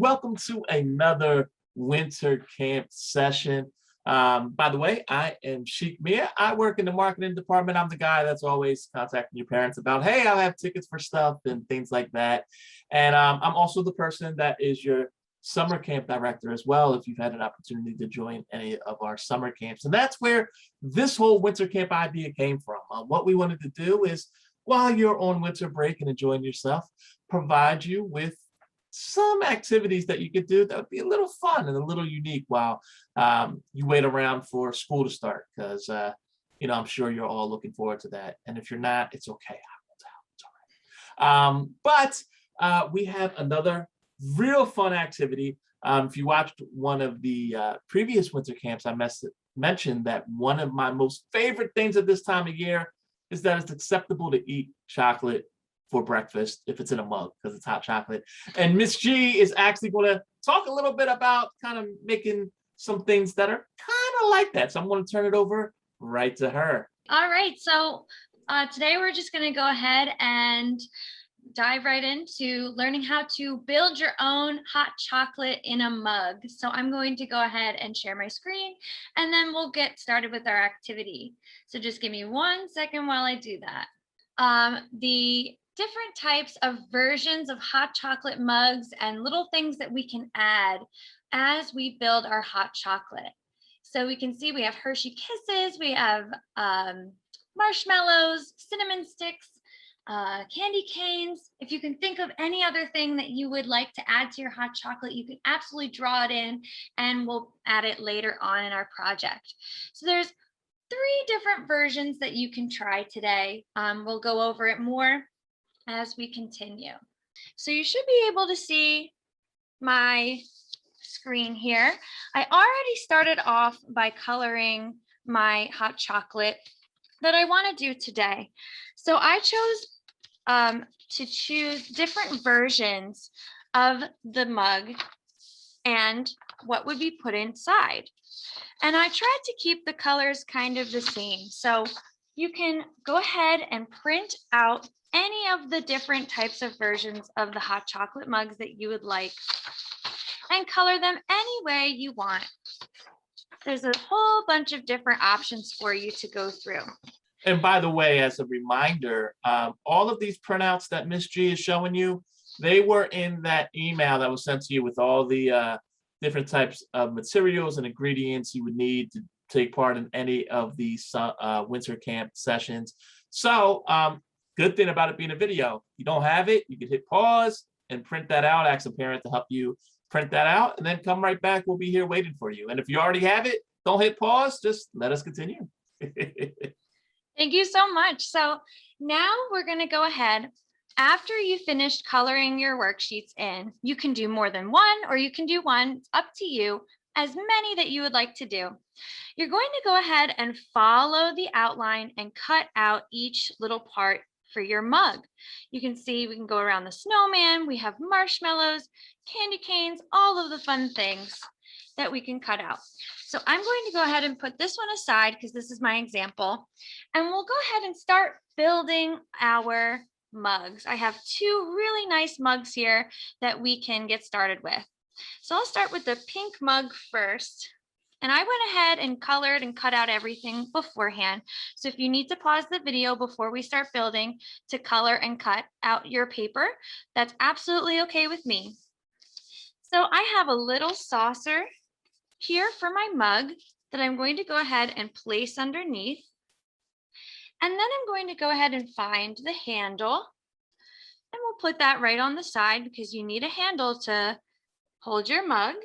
Welcome to another winter camp session. By the way, I am Sheik Mia. I work in the marketing department. I'm the guy that's always contacting your parents about, hey, I'll have tickets for stuff and things like that. And I'm also the person that is your summer camp director as well, if you've had an opportunity to join any of our summer camps. And that's where this whole winter camp idea came from. What we wanted to do is, while you're on winter break and enjoying yourself, provide you with some activities that you could do that would be a little fun and a little unique while you wait around for school to start, because I'm sure you're all looking forward to that. And if you're not, it's okay. I won't tell. It's all right. But we have another real fun activity. If you watched one of the previous winter camps, I mentioned that one of my most favorite things at this time of year is that it's acceptable to eat chocolate for breakfast if it's in a mug, because it's hot chocolate. And Miss G is actually going to talk a little bit about kind of making some things that are kind of like that. So I'm going to turn it over right to her. All right. So today we're just going to go ahead and dive right into learning how to build your own hot chocolate in a mug. So I'm going to go ahead and share my screen, and then we'll get started with our activity. So just give me 1 second while I do that. The different types of versions of hot chocolate mugs and little things that we can add as we build our hot chocolate. So we can see we have Hershey Kisses, we have marshmallows, cinnamon sticks, candy canes. If you can think of any other thing that you would like to add to your hot chocolate, you can absolutely draw it in, and we'll add it later on in our project. So there's 3 different versions that you can try today. We'll go over it more as we continue. So you should be able to see my screen here. I already started off by coloring my hot chocolate that I want to do today. So I chose to choose different versions of the mug and what would be put inside. And I tried to keep the colors kind of the same. So you can go ahead and print out any of the different types of versions of the hot chocolate mugs that you would like and color them any way you want. There's a whole bunch of different options for you to go through. And by the way, as a reminder, all of these printouts that Miss G is showing you, they were in that email that was sent to you with all the different types of materials and ingredients you would need to take part in any of these winter camp sessions. So good thing about it being a video, you don't have it, you can hit pause and print that out, ask a parent to help you print that out, and then come right back. We'll be here waiting for you. And if you already have it, don't hit pause, just let us continue. Thank you so much. So now we're going to go ahead. After you finished coloring your worksheets in, you can do more than one, or you can do one. It's up to you, as many that you would like to do. You're going to go ahead and follow the outline and cut out each little part for your mug. You can see we can go around the snowman. We have marshmallows, candy canes, all of the fun things that we can cut out. So I'm going to go ahead and put this one aside because this is my example. And we'll go ahead and start building our mugs. I have 2 really nice mugs here that we can get started with. So I'll start with the pink mug first. And I went ahead and colored and cut out everything beforehand. So if you need to pause the video before we start building to color and cut out your paper, that's absolutely okay with me. So I have a little saucer here for my mug that I'm going to go ahead and place underneath. And then I'm going to go ahead and find the handle, and we'll put that right on the side because you need a handle to hold your mug.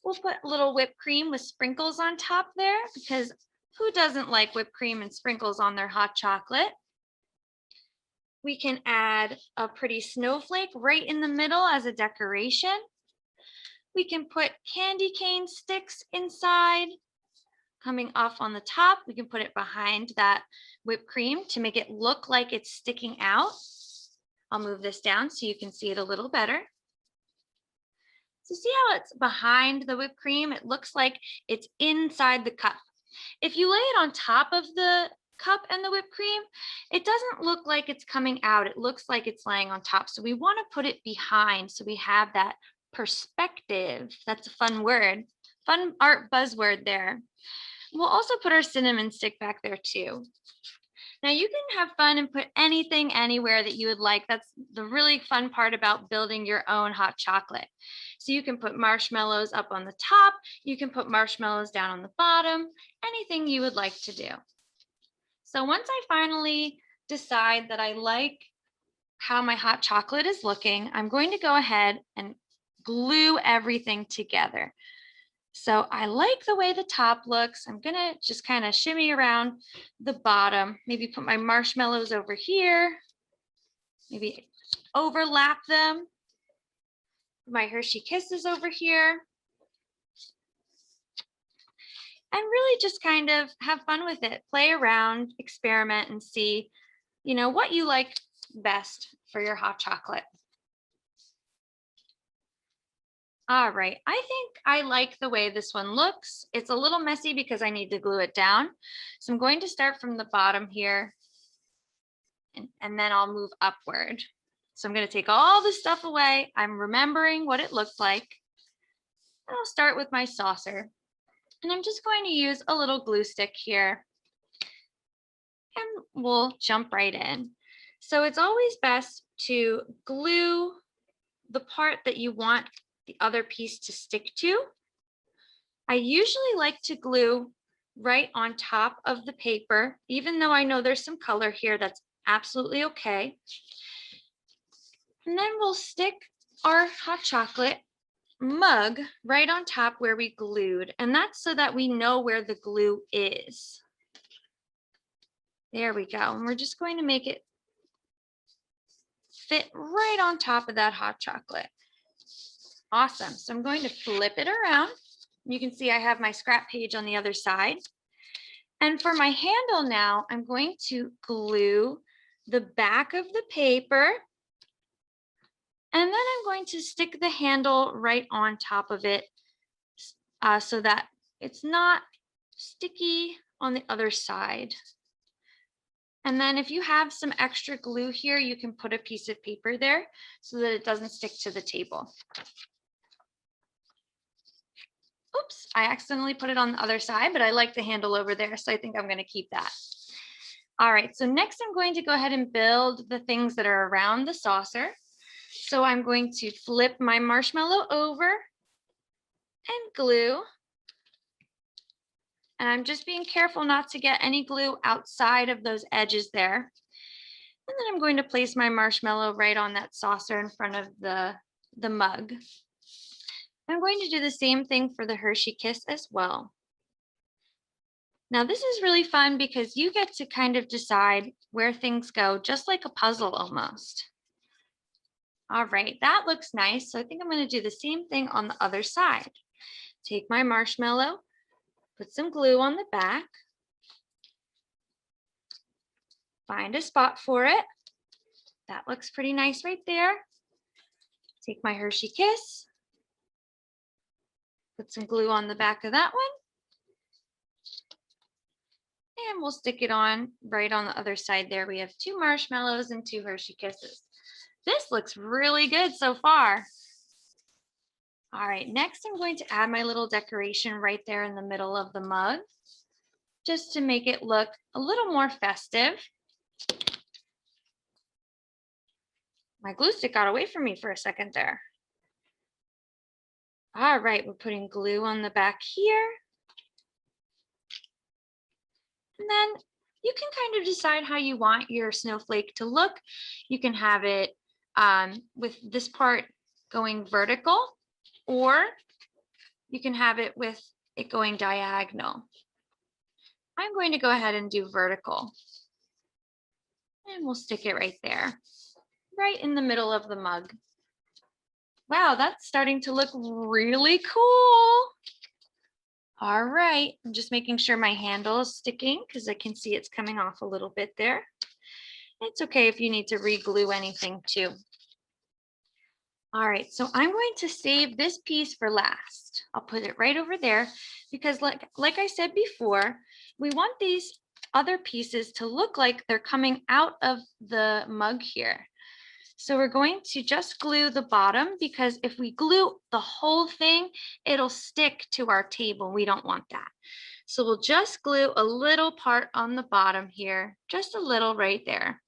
We'll put a little whipped cream with sprinkles on top there, because who doesn't like whipped cream and sprinkles on their hot chocolate? We can add a pretty snowflake right in the middle as a decoration. We can put candy cane sticks inside. Coming off on the top, we can put it behind that whipped cream to make it look like it's sticking out. I'll move this down so you can see it a little better. So see how it's behind the whipped cream? It looks like it's inside the cup. If you lay it on top of the cup and the whipped cream, it doesn't look like it's coming out. It looks like it's laying on top. So we want to put it behind so we have that perspective. That's a fun word. Fun art buzzword there. We'll also put our cinnamon stick back there too. Now you can have fun and put anything anywhere that you would like. That's the really fun part about building your own hot chocolate. So you can put marshmallows up on the top. You can put marshmallows down on the bottom, anything you would like to do. So once I finally decide that I like how my hot chocolate is looking, I'm going to go ahead and glue everything together. So I like the way the top looks. I'm gonna just kind of shimmy around the bottom, maybe put my marshmallows over here, maybe overlap them. My Hershey Kisses over here. And really just kind of have fun with it. Play around, experiment, and see, what you like best for your hot chocolate. All right, I think I like the way this one looks. It's a little messy because I need to glue it down. So I'm going to start from the bottom here, and then I'll move upward. So I'm going to take all this stuff away. I'm remembering what it looked like. I'll start with my saucer. And I'm just going to use a little glue stick here. And we'll jump right in. So it's always best to glue the part that you want the other piece to stick to. I usually like to glue right on top of the paper, even though I know there's some color here, that's absolutely okay. And then we'll stick our hot chocolate mug right on top where we glued, and that's so that we know where the glue is. There we go. And we're just going to make it fit right on top of that hot chocolate. Awesome. So I'm going to flip it around. You can see I have my scrap page on the other side. And for my handle now, I'm going to glue the back of the paper. And then I'm going to stick the handle right on top of it so that it's not sticky on the other side. And then if you have some extra glue here, you can put a piece of paper there so that it doesn't stick to the table. Oops, I accidentally put it on the other side, but I like the handle over there, so I think I'm going to keep that. All right, so next I'm going to go ahead and build the things that are around the saucer. So I'm going to flip my marshmallow over and glue. And I'm just being careful not to get any glue outside of those edges there. And then I'm going to place my marshmallow right on that saucer in front of the mug. I'm going to do the same thing for the Hershey Kiss as well. Now this is really fun because you get to kind of decide where things go, just like a puzzle almost. All right, that looks nice. So I think I'm going to do the same thing on the other side. Take my marshmallow, put some glue on the back, find a spot for it. That looks pretty nice right there. Take my Hershey Kiss, put some glue on the back of that one. And we'll stick it on right on the other side there. We have 2 marshmallows and 2 Hershey Kisses. This looks really good so far. All right, next I'm going to add my little decoration right there in the middle of the mug, just to make it look a little more festive. My glue stick got away from me for a second there. All right, we're putting glue on the back here. And then you can kind of decide how you want your snowflake to look. You can have it with this part going vertical, or you can have it with it going diagonal. I'm going to go ahead and do vertical. And we'll stick it right there, right in the middle of the mug. Wow, that's starting to look really cool. All right, I'm just making sure my handle is sticking because I can see it's coming off a little bit there. It's okay if you need to re-glue anything too. All right, so I'm going to save this piece for last. I'll put it right over there because like I said before, we want these other pieces to look like they're coming out of the mug here. So we're going to just glue the bottom because if we glue the whole thing, it'll stick to our table. We don't want that. So we'll just glue a little part on the bottom here, just a little right there.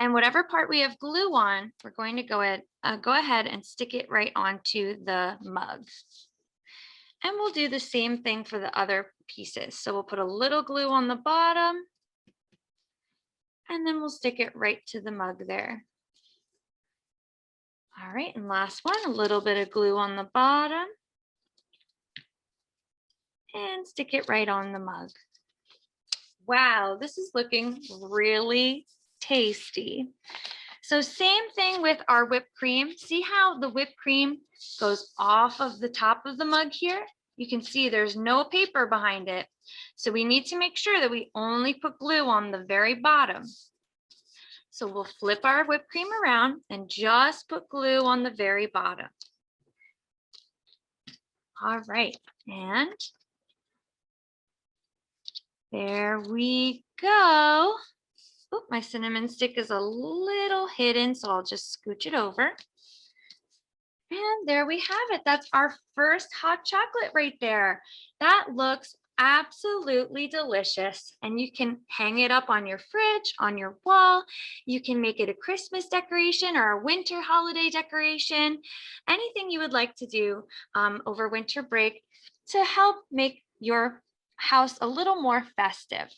And whatever part we have glue on, we're going to go ahead and stick it right onto the mug. And we'll do the same thing for the other pieces. So we'll put a little glue on the bottom, and then we'll stick it right to the mug there. All right, and last one, a little bit of glue on the bottom, and stick it right on the mug. Wow, this is looking really tasty. So same thing with our whipped cream. See how the whipped cream goes off of the top of the mug here? You can see there's no paper behind it. So we need to make sure that we only put glue on the very bottom. So we'll flip our whipped cream around and just put glue on the very bottom. All right, and there we go. Oh, my cinnamon stick is a little hidden, so I'll just scooch it over. And there we have it. That's our first hot chocolate right there. That looks absolutely delicious. And you can hang it up on your fridge, on your wall. You can make it a Christmas decoration or a winter holiday decoration. Anything you would like to do over winter break to help make your house a little more festive.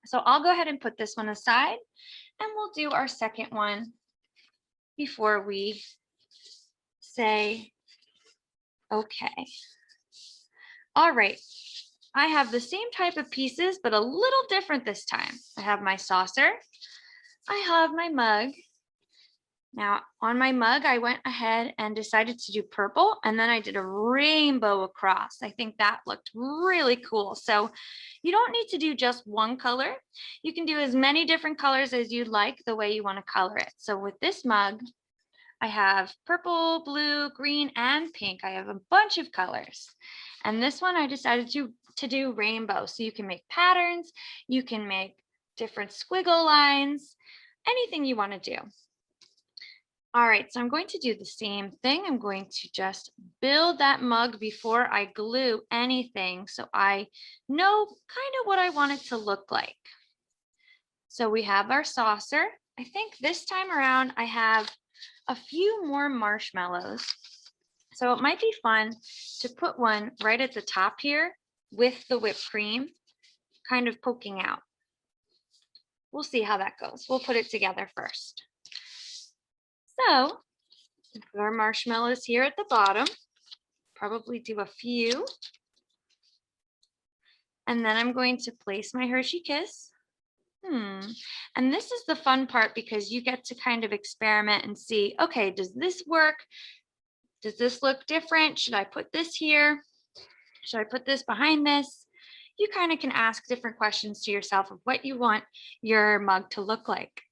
So I'll go ahead and put this one aside, and we'll do our second one before we say okay. All right, I have the same type of pieces, but a little different this time. I have my saucer, I have my mug. Now on my mug, I went ahead and decided to do purple, and then I did a rainbow across. I think that looked really cool. So you don't need to do just one color. You can do as many different colors as you'd like, the way you want to color it. So with this mug, I have purple, blue, green, and pink. I have a bunch of colors. And this one I decided to do rainbow. So you can make patterns, you can make different squiggle lines, anything you want to do. All right, so I'm going to do the same thing. I'm going to just build that mug before I glue anything, so I know kind of what I want it to look like. So we have our saucer. I think this time around I have a few more marshmallows. So it might be fun to put one right at the top here with the whipped cream kind of poking out. We'll see how that goes. We'll put it together first. So put our marshmallows here at the bottom, probably do a few. And then I'm going to place my Hershey Kiss. And this is the fun part because you get to kind of experiment and see, okay, does this work? Does this look different? Should I put this here? Should I put this behind this? You kind of can ask different questions to yourself of what you want your mug to look like.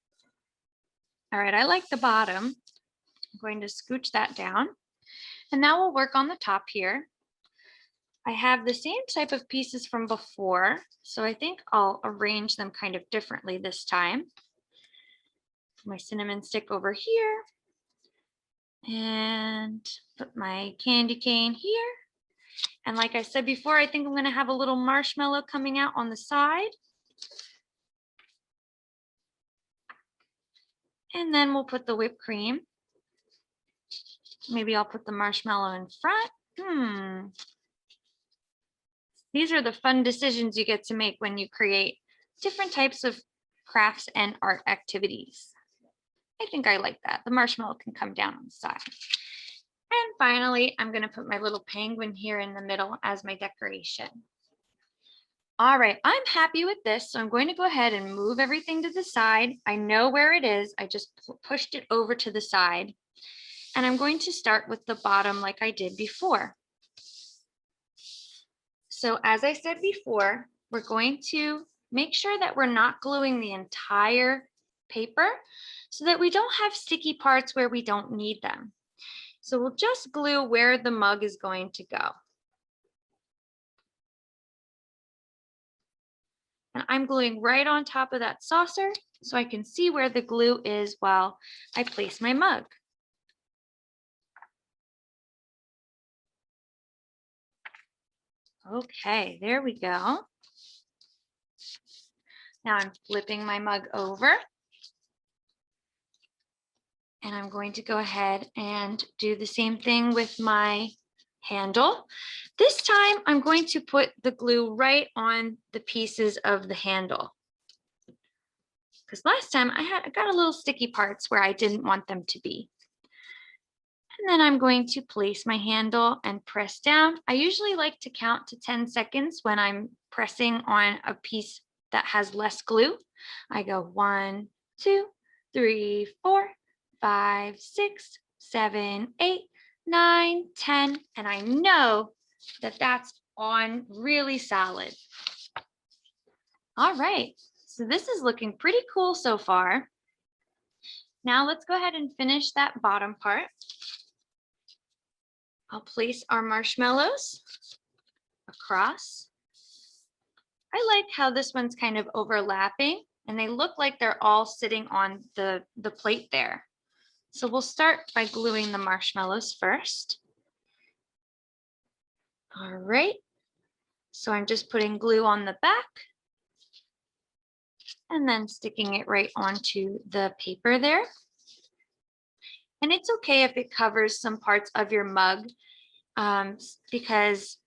All right, I like the bottom. I'm going to scooch that down. And now we'll work on the top here. I have the same type of pieces from before, so I think I'll arrange them kind of differently this time. Put my cinnamon stick over here and put my candy cane here. And like I said before, I think I'm going to have a little marshmallow coming out on the side. And then we'll put the whipped cream. Maybe I'll put the marshmallow in front. These are the fun decisions you get to make when you create different types of crafts and art activities. I think I like that. The marshmallow can come down on the side. And finally, I'm going to put my little penguin here in the middle as my decoration. All right, I'm happy with this, so I'm going to go ahead and move everything to the side. I know where it is. I just pushed it over to the side. And I'm going to start with the bottom like I did before. So as I said before, we're going to make sure that we're not gluing the entire paper so that we don't have sticky parts where we don't need them. So we'll just glue where the mug is going to go. And I'm gluing right on top of that saucer so I can see where the glue is while I place my mug. Okay, there we go. Now I'm flipping my mug over. And I'm going to go ahead and do the same thing with my handle. This time I'm going to put the glue right on the pieces of the handle. Because last time I got a little sticky parts where I didn't want them to be. And then I'm going to place my handle and press down. I usually like to count to 10 seconds when I'm pressing on a piece that has less glue. I go 1, 2, 3, 4, 5, 6, 7, 8, 9, 10. And I know that that's on really solid. All right, so this is looking pretty cool so far. Now let's go ahead and finish that bottom part. I'll place our marshmallows across. I like how this one's kind of overlapping and they look like they're all sitting on the plate there. So we'll start by gluing the marshmallows first. All right, so I'm just putting glue on the back and then sticking it right onto the paper there. And it's okay if it covers some parts of your mug because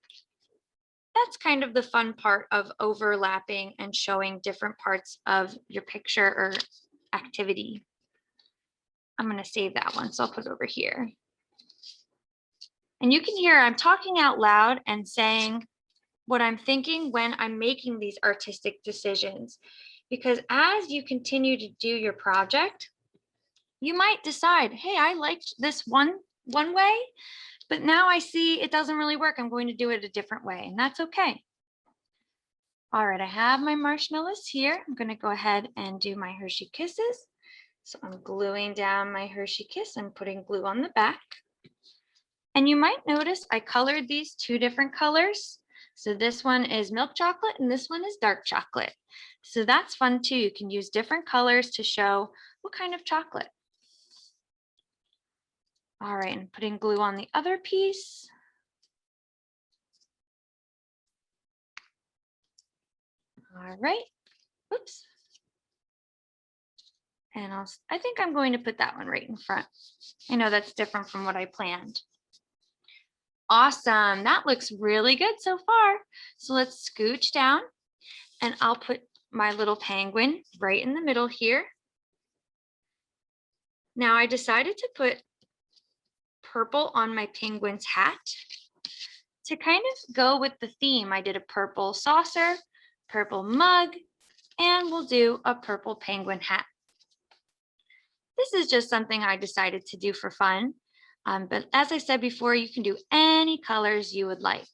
that's kind of the fun part of overlapping and showing different parts of your picture or activity. I'm going to save that one, so I'll put it over here. And you can hear I'm talking out loud and saying what I'm thinking when I'm making these artistic decisions. Because as you continue to do your project, you might decide, hey, I liked this one way, but now I see it doesn't really work. I'm going to do it a different way, and that's okay. All right, I have my marshmallows here. I'm going to go ahead and do my Hershey Kisses. So I'm gluing down my Hershey Kiss and putting glue on the back. And you might notice I colored these 2 different colors. So this one is milk chocolate and this one is dark chocolate. So that's fun too. You can use different colors to show what kind of chocolate. All right, and putting glue on the other piece. All right, oops. And I think I'm going to put that one right in front. I know that's different from what I planned. Awesome, that looks really good so far. So let's scooch down and I'll put my little penguin right in the middle here. Now I decided to put purple on my penguin's hat to kind of go with the theme. I did a purple saucer, purple mug, and we'll do a purple penguin hat. This is just something I decided to do for fun. But as I said before, you can do any colors you would like.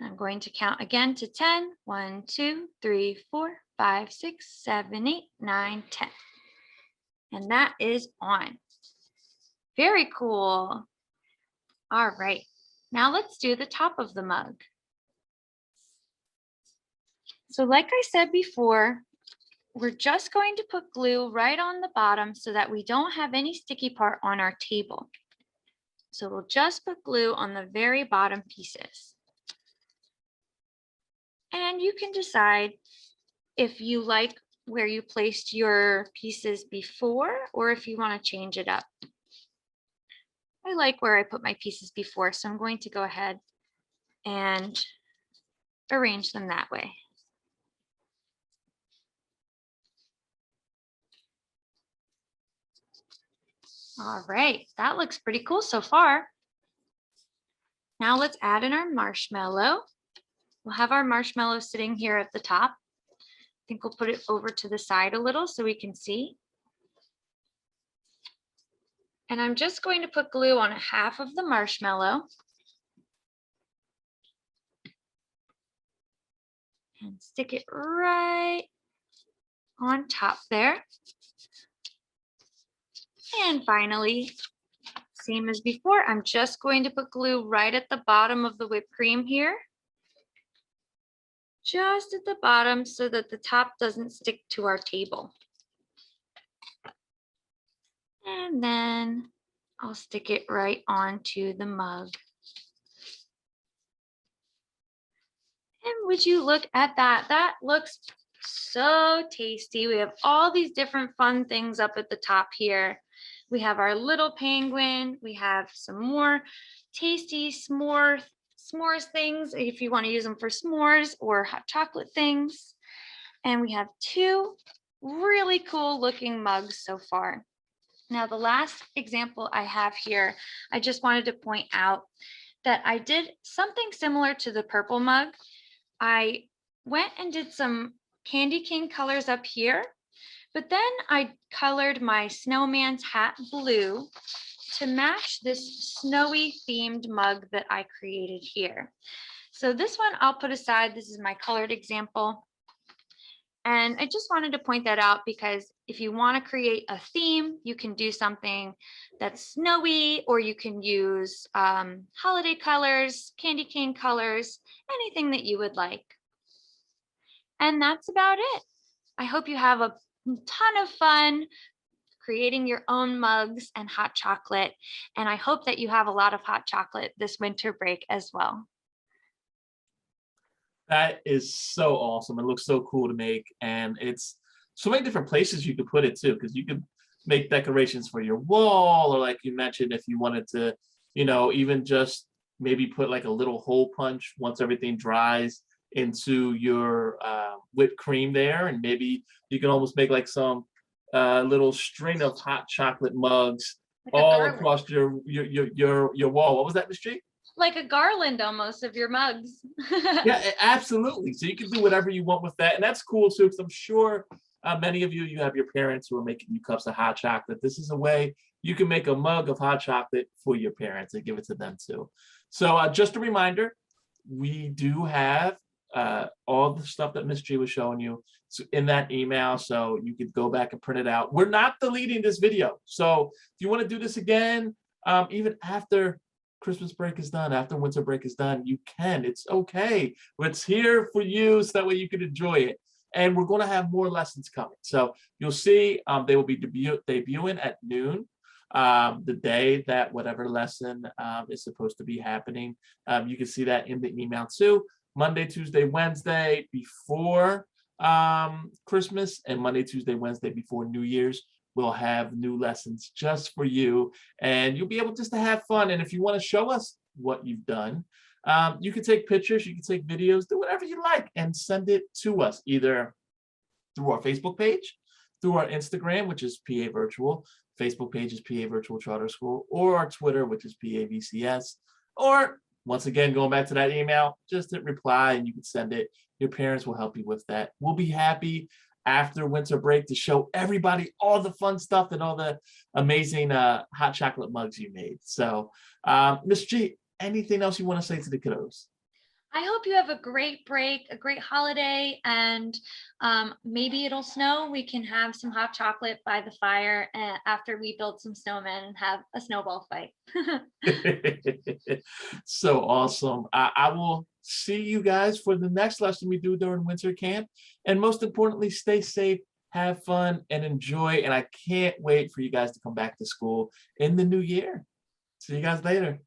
I'm going to count again to 10. 1, 2, 3, 4, 5, 6, 7, 8, 9, 10. And that is on. Very cool. All right, now let's do the top of the mug. So like I said before, we're just going to put glue right on the bottom so that we don't have any sticky part on our table. So we'll just put glue on the very bottom pieces. And you can decide if you like where you placed your pieces before or if you want to change it up. I like where I put my pieces before, so I'm going to go ahead and arrange them that way. All right, that looks pretty cool so far. Now let's add in our marshmallow. We'll have our marshmallow sitting here at the top. I think we'll put it over to the side a little so we can see. And I'm just going to put glue on half of the marshmallow. And stick it right on top there. And finally, same as before, I'm just going to put glue right at the bottom of the whipped cream here. just at the bottom so that the top doesn't stick to our table. And then I'll stick it right onto the mug. And would you look at that? That looks so tasty. We have all these different fun things up at the top here. We have our little penguin. We have some more tasty s'mores things if you want to use them for s'mores or hot chocolate things. And we have two really cool looking mugs so far. Now, the last example I have here, I just wanted to point out that I did something similar to the purple mug. I went and did some candy cane colors up here, but then I colored my snowman's hat blue to match this snowy themed mug that I created here. So this one I'll put aside. This is my colored example. And I just wanted to point that out because if you want to create a theme, you can do something that's snowy, or you can use holiday colors, candy cane colors, anything that you would like. And that's about it. I hope you have a ton of fun creating your own mugs and hot chocolate. And I hope that you have a lot of hot chocolate this winter break as well. That is so awesome. It looks so cool to make. And it's so many different places you could put it too, because you could make decorations for your wall, or like you mentioned, if you wanted to, even just maybe put like a little hole punch once everything dries into your whipped cream there. And maybe you can almost make like some little string of hot chocolate mugs Like all across your wall. What was that, Miss G? Like a garland almost of your mugs. Yeah, absolutely. So you can do whatever you want with that. And that's cool too, because I'm sure many of you have your parents who are making you cups of hot chocolate. This is a way you can make a mug of hot chocolate for your parents and give it to them too. So just a reminder, we do have all the stuff that Miss G was showing you in that email, so you could go back and print it out. We're not deleting this video. So if you want to do this again, even after Christmas break is done, after winter break is done, you can. It's okay. It's here for you so that way you can enjoy it. And we're going to have more lessons coming. So you'll see they will be debuting at noon, the day that whatever lesson is supposed to be happening. You can see that in the email too. Monday, Tuesday, Wednesday before Christmas, and Monday, Tuesday, Wednesday before New Year's. We'll have new lessons just for you, and you'll be able just to have fun. And if you want to show us what you've done, you can take pictures, you can take videos, do whatever you like, and send it to us either through our Facebook page, through our Instagram, which is PA Virtual, Facebook page is PA Virtual Charter School, or our Twitter, which is PAVCS, or once again, going back to that email, just hit reply and you can send it. Your parents will help you with that. We'll be happy after winter break to show everybody all the fun stuff and all the amazing hot chocolate mugs you made. So Miss G, anything else you want to say to the kiddos? I hope you have a great break, a great holiday, and maybe it'll snow. We can have some hot chocolate by the fire after we build some snowmen and have a snowball fight. So awesome. I will see you guys for the next lesson we do during winter camp. And most importantly, stay safe, have fun, and enjoy. And I can't wait for you guys to come back to school in the new year. See you guys later.